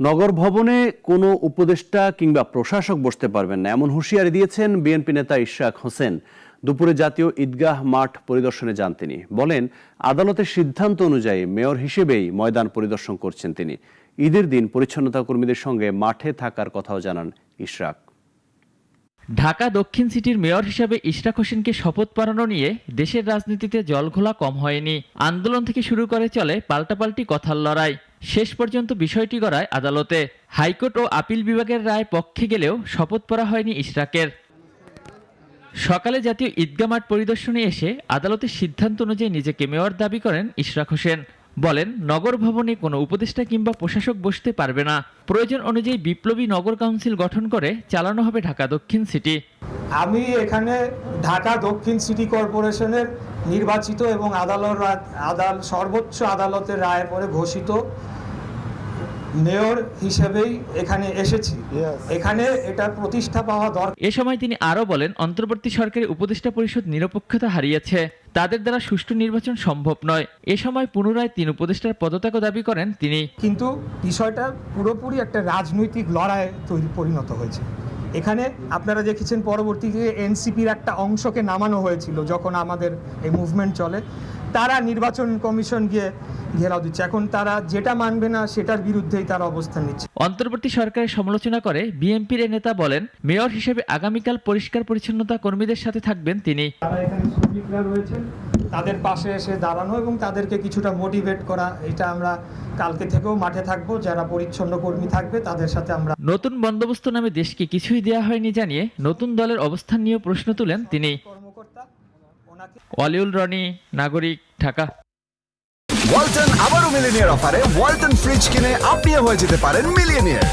নগর ভবনে কোনো উপদেষ্টা কিংবা প্রশাসক বসতে পারবেন না, এমন হুঁশিয়ারি দিয়েছেন বিএনপি নেতা ইশরাক হোসেন। দুপুরে জাতীয় ঈদগাহ মাঠ পরিদর্শনে যান তিনি। বলেন, আদালতের সিদ্ধান্ত অনুযায়ী মেয়র হিসেবেই ময়দান পরিদর্শন করছেন তিনি। ঈদের দিন পরিচ্ছন্নতা কর্মীদের সঙ্গে মাঠে থাকার কথাও জানান ইশরাক। ঢাকা দক্ষিণ সিটির মেয়র হিসেবে ইশরাক হোসেনকে শপথ পড়ানো নিয়ে দেশের রাজনীতিতে জলঘোলা কম হয়নি। আন্দোলন থেকে শুরু করে চলে পাল্টাপাল্টি কথার লড়াই। শেষ পর্যন্ত বিষয়টি গড়ায় আদালতে। হাইকোর্ট ও আপিল বিভাগের রায় পক্ষে গেলেও শপথ পড়া হয়নি ইশরাকের। সকালে জাতীয় ঈদগাহ মাঠ পরিদর্শনে এসে আদালতের সিদ্ধান্ত অনুযায়ী নিজেকে মেয়র দাবি করেন ইশরাক হোসেন। বলেন, নগর ভবনে কোনো উপদেষ্টা কিংবা প্রশাসক বসতে পারবে না। প্রয়োজন অনুযায়ী বিপ্লবী নগর কাউন্সিল গঠন করে চালানো হবে ঢাকা দক্ষিণ সিটি। আমি এখানে ঢাকা দক্ষিণ সিটি কর্পোরেশনের নির্বাচিত এবং সর্বোচ্চ আদালতের রায়ের পরে ঘোষিত মেয়র হিসেবেই এখানে এসেছি। এখানে এটা প্রতিষ্ঠা পাওয়া দরকার। এ সময় তিনি আরও বলেন, অন্তর্বর্তী সরকারের উপদেষ্টা পরিষদ নিরপেক্ষতা হারিয়েছে, তাদের দ্বারা সুষ্ঠু নির্বাচন সম্ভব নয়। এ সময় পুনরায় 3 উপদেষ্টার পদত্যাগও দাবি করেন তিনি। কিন্তু বিষয়টা পুরোপুরি একটা রাজনৈতিক লড়াইয়ে পরিণত হয়েছে। এখানে আপনারা দেখেছেন পরবর্তীতে এনসিপির একটা অংশকে নামানো হয়েছিল যখন আমাদের এই মুভমেন্ট চলে। তারা নির্বাচন কমিশন গিয়ে ঘেরাও দিচ্ছে। এখন তারা যেটা মানবে না সেটার বিরুদ্ধেই তারা অবস্থান নিচ্ছে। অন্তর্বর্তী সরকারের সমালোচনা করে বিএনপির এ নেতা বলেন, মেয়র হিসেবে আগামীকাল পরিষ্কার পরিচ্ছন্নতা কর্মীদের সাথে থাকবেন তিনি। তারা এখানে শ্রমিকরা রয়েছেন, তাদের পাশে এসে দাঁড়ানো এবং তাদেরকে কিছুটা মোটিভেট করা, এটা আমরা কালকে থেকেও মাঠে থাকবো। যারা পরিচ্ছন্ন কর্মী থাকবে তাদের সাথে আমরা। নতুন বন্দোবস্ত নামে দেশকে কিছুই দেওয়া হয়নি জানিয়ে নতুন দলের অবস্থান নিয়ে প্রশ্ন তুলেন তিনি। ওয়ালিউল রনি, নাগরিক, ঢাকা। ওয়ালটন আবারও মিলিনিয়ার অফারে ওয়ালটন ফ্রিজ কিনে আপনিও হয়ে যেতে পারেন মিলিয়নিয়ার।